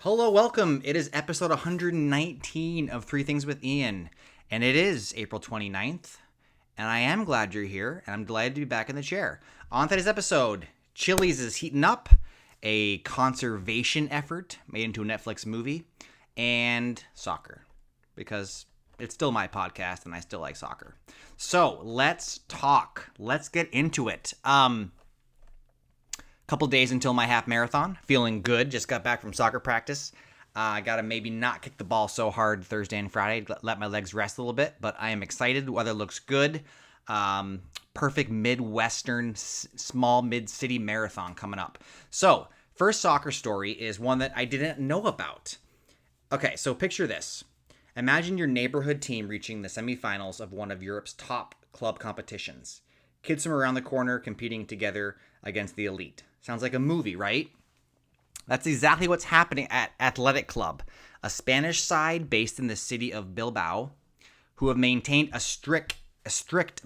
Hello, welcome. It is episode 119 of Three Things with Ian, and it is April 29th, and I am glad you're here, and I'm delighted to be back in the chair. On today's episode, Chili's is heating up, a conservation effort made into a Netflix movie, and soccer, because it's still my podcast, and I still like soccer. So, let's talk. Let's get into it. Couple days until my half marathon. Feeling good. Just got back from soccer practice. I got to maybe not kick the ball so hard Thursday and Friday. Let my legs rest a little bit. But I am excited. Weather looks good. Perfect Midwestern, small mid-city marathon coming up. So, first soccer story is one that I didn't know about. Okay, so picture this. Imagine your neighborhood team reaching the semifinals of one of Europe's top club competitions. Kids from around the corner competing together against the elite. Sounds like a movie, right? That's exactly what's happening at Athletic Club, a Spanish side based in the city of Bilbao, who have maintained a strict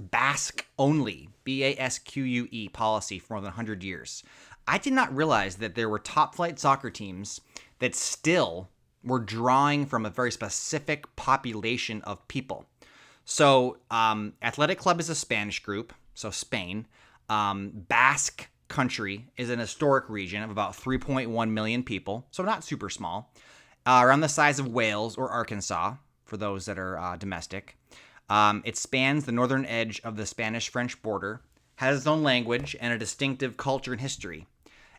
Basque-only, B-A-S-Q-U-E, policy for more than 100 years. I did not realize that there were top-flight soccer teams that still were drawing from a very specific population of people. So, Athletic Club is a Spanish group, so Spain. Basque country is an historic region of about 3.1 million people, so not super small, around the size of Wales or Arkansas, for those that are domestic. It spans the northern edge of the Spanish-French border, has its own language, and a distinctive culture and history.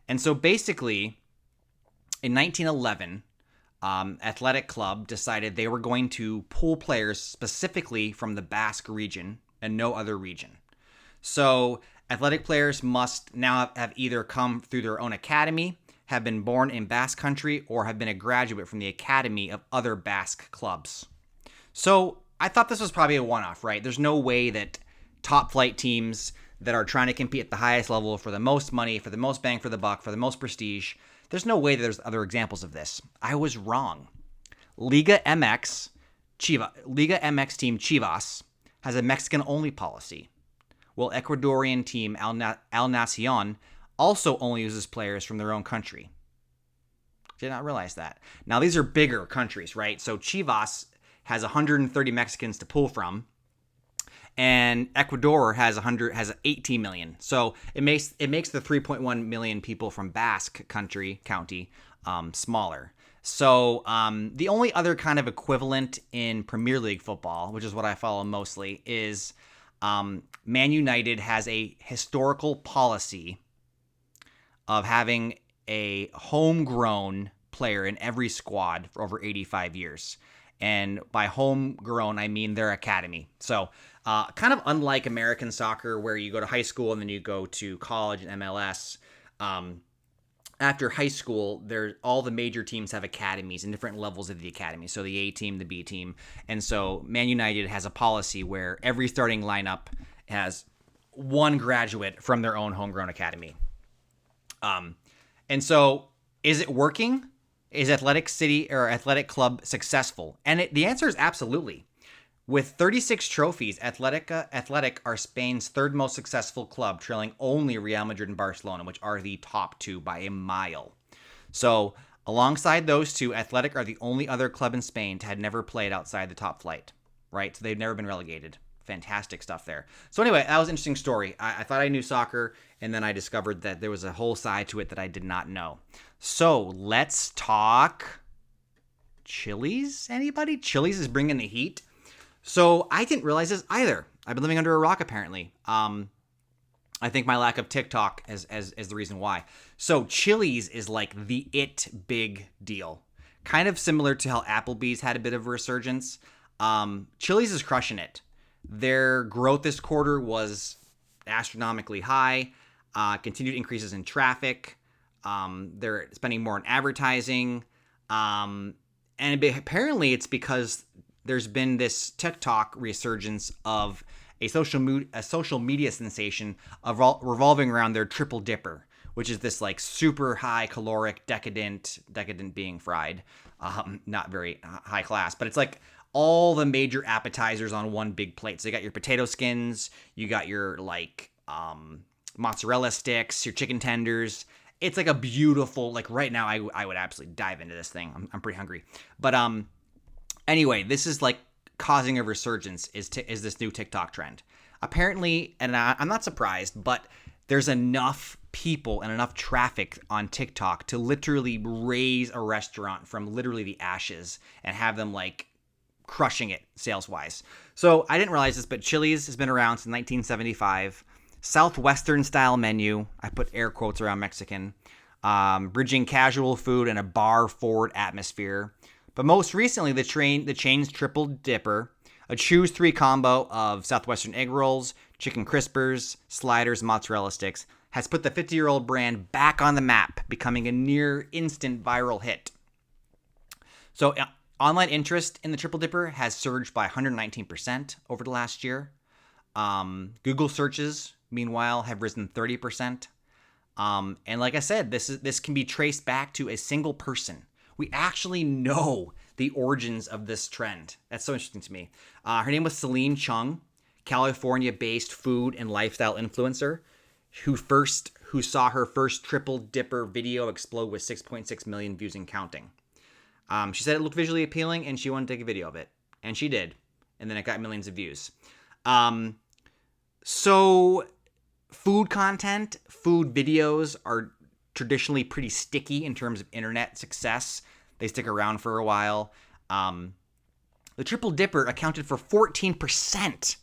And so basically, in 1911, Athletic Club decided they were going to pull players specifically from the Basque region and no other region. So athletic players must now have either come through their own academy, have been born in Basque country, or have been a graduate from the academy of other Basque clubs. So I thought this was probably a one-off, right? There's no way that top flight teams that are trying to compete at the highest level for the most money, for the most bang for the buck, for the most prestige, there's no way that there's other examples of this. I was wrong. Liga MX team Chivas has a Mexican-only policy. While Ecuadorian team Al Nacion also only uses players from their own country. Did not realize that. Now, these are bigger countries, right? So Chivas has 130 Mexicans to pull from, and Ecuador has 18 million. So it makes the 3.1 million people from Basque county smaller. So the only other kind of equivalent in Premier League football, which is what I follow mostly, is Man United has a historical policy of having a homegrown player in every squad for over 85 years. And by homegrown, I mean their academy. So kind of unlike American soccer, where you go to high school and then you go to college and MLS. After high school, all the major teams have academies and different levels of the academy. So the A team, the B team. And so Man United has a policy where every starting lineup has one graduate from their own homegrown academy. And so is it working? Is Athletic City or Athletic Club successful? And the answer is absolutely. With 36 trophies, Athletic are Spain's third most successful club, trailing only Real Madrid and Barcelona, which are the top two by a mile. So, alongside those two, Athletic are the only other club in Spain to have never played outside the top flight, right? So they've never been relegated. Fantastic stuff there. So anyway, that was an interesting story. I thought I knew soccer, and then I discovered that there was a whole side to it that I did not know. So, let's talk Chili's. Anybody? Chili's is bringing the heat. So I didn't realize this either. I've been living under a rock, apparently. I think my lack of TikTok is the reason why. So Chili's is like the big deal. Kind of similar to how Applebee's had a bit of a resurgence. Chili's is crushing it. Their growth this quarter was astronomically high. Continued increases in traffic. They're spending more on advertising. And apparently it's because there's been this TikTok resurgence of a social media sensation of revolving around their triple dipper, which is this like super high caloric, decadent being fried, not very high class, but it's like all the major appetizers on one big plate. So you got your potato skins, you got your like mozzarella sticks, your chicken tenders, It's like a beautiful, like right now, I would absolutely dive into this thing. I'm pretty hungry. But anyway, this is like causing a resurgence is this new TikTok trend. Apparently, and I'm not surprised, but there's enough people and enough traffic on TikTok to literally raise a restaurant from literally the ashes and have them like crushing it sales wise. So I didn't realize this, but Chili's has been around since 1975. Southwestern style menu. I put air quotes around Mexican. Bridging casual food and a bar forward atmosphere. But most recently, the chain's Triple Dipper, a choose 3 combo of Southwestern egg rolls, chicken crispers, sliders, mozzarella sticks, has put the 50-year-old brand back on the map, becoming a near instant viral hit. So online interest in the Triple Dipper has surged by 119% over the last year. Google searches, meanwhile, have risen 30%. And like I said, this can be traced back to a single person. We actually know the origins of this trend. That's so interesting to me. Her name was Celine Chung, California-based food and lifestyle influencer, who saw her first Triple Dipper video explode with 6.6 million views and counting. She said it looked visually appealing and she wanted to take a video of it. And she did. And then it got millions of views. So food content, food videos are traditionally pretty sticky in terms of internet success. They stick around for a while. The Triple Dipper accounted for 14%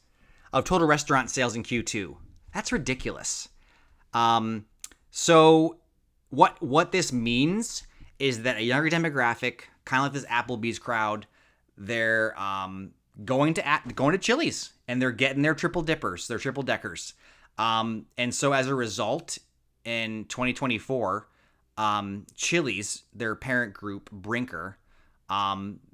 of total restaurant sales in Q2. That's ridiculous. So what this means is that a younger demographic, kind of like this Applebee's crowd, they're going to Chili's and they're getting their Triple Dippers, their triple deckers. And so as a result, in 2024, Chili's, their parent group, Brinker,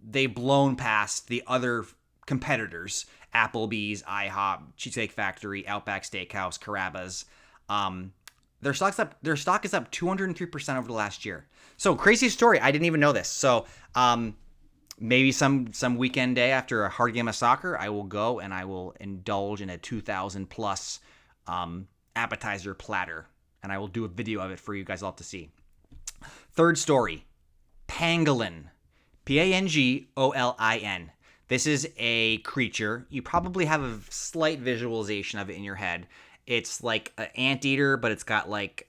they've blown past the other competitors, Applebee's, IHOP, Cheesecake Factory, Outback Steakhouse, Carrabba's. Their stock is up 203% over the last year. So crazy story. I didn't even know this. So maybe some weekend day after a hard game of soccer, I will go and I will indulge in a 2,000 plus appetizer platter. And I will do a video of it for you guys all to see. Third story, pangolin. Pangolin. This is a creature. You probably have a slight visualization of it in your head. It's like an anteater, but it's got like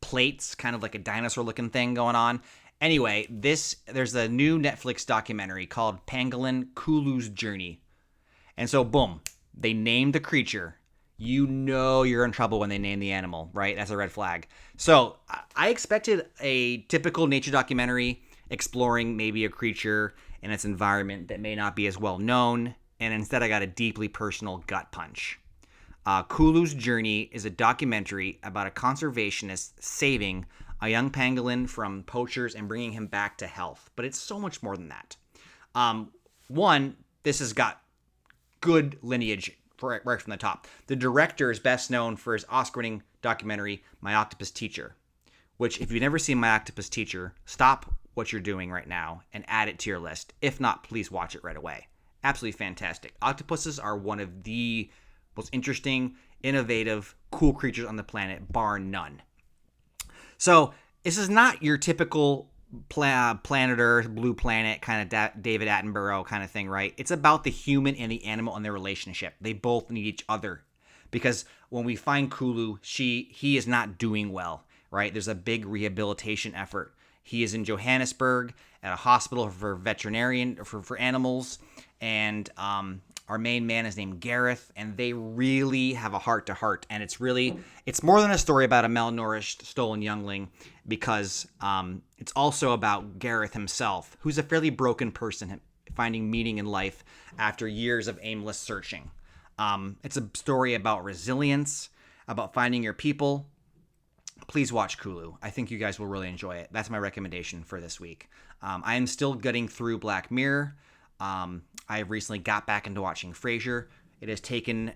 plates, kind of like a dinosaur-looking thing going on. Anyway, there's a new Netflix documentary called Pangolin: Kulu's Journey. And so, boom, they named the creature. You know you're in trouble when they name the animal, right? That's a red flag. So I expected a typical nature documentary exploring maybe a creature in its environment that may not be as well known, and instead I got a deeply personal gut punch. Kulu's Journey is a documentary about a conservationist saving a young pangolin from poachers and bringing him back to health. But it's so much more than that. One, this has got good lineage right from the top. The director is best known for his Oscar-winning documentary, My Octopus Teacher, which, if you've never seen My Octopus Teacher, stop what you're doing right now and add it to your list. If not, please watch it right away. Absolutely fantastic. Octopuses are one of the most interesting, innovative, cool creatures on the planet, bar none. So this is not your typical planet Earth, blue planet, kind of David Attenborough kind of thing, right? It's about the human and the animal and their relationship. They both need each other. Because when we find Kulu, he is not doing well, right? There's a big rehabilitation effort. He is in Johannesburg at a hospital for for animals, and our main man is named Gareth, and they really have a heart-to-heart, and it's more than a story about a malnourished, stolen youngling, because it's also about Gareth himself, who's a fairly broken person, finding meaning in life after years of aimless searching. It's a story about resilience, about finding your people. Please watch Kulu. I think you guys will really enjoy it. That's my recommendation for this week. I am still getting through Black Mirror. I recently got back into watching Frasier. It has taken,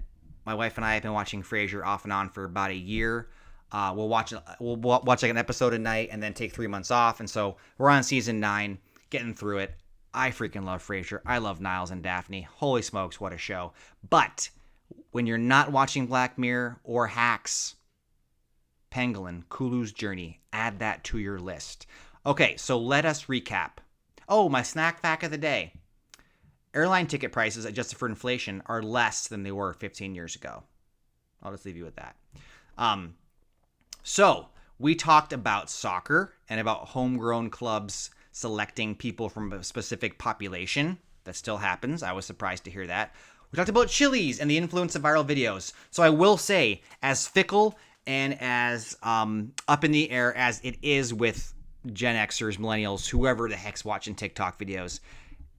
my wife and I have been watching Frasier off and on for about a year. We'll watch like an episode a night and then take 3 months off. And so we're on season 9, getting through it. I freaking love Frasier. I love Niles and Daphne. Holy smokes, what a show. But when you're not watching Black Mirror or Hacks, pangolin, Kulu's journey. Add that to your list. Okay, so let us recap. Oh, my snack fact of the day. Airline ticket prices adjusted for inflation are less than they were 15 years ago. I'll just leave you with that. So we talked about soccer and about homegrown clubs selecting people from a specific population. That still happens. I was surprised to hear that. We talked about Chili's and the influence of viral videos. So I will say, as fickle and as up in the air as it is with Gen Xers, millennials, whoever the heck's watching TikTok videos,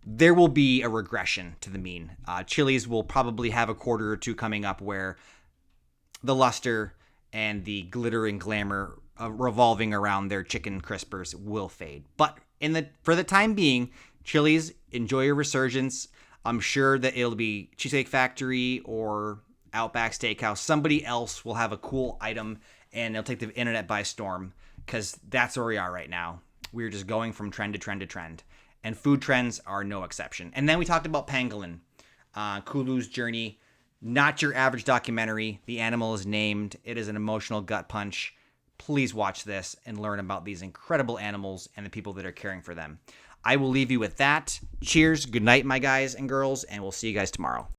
there will be a regression to the mean. Chili's will probably have a quarter or two coming up where the luster and the glitter and glamour revolving around their chicken crispers will fade. But for the time being, Chili's, enjoy your resurgence. I'm sure that it'll be Cheesecake Factory or Outback Steakhouse. Somebody else will have a cool item and it'll take the internet by storm, because that's where we are right now. We're just going from trend to trend to trend. And food trends are no exception. And then we talked about pangolin, Kulu's journey. Not your average documentary. The animal is named. It is an emotional gut punch. Please watch this and learn about these incredible animals and the people that are caring for them. I will leave you with that. Cheers. Good night, my guys and girls, and we'll see you guys tomorrow.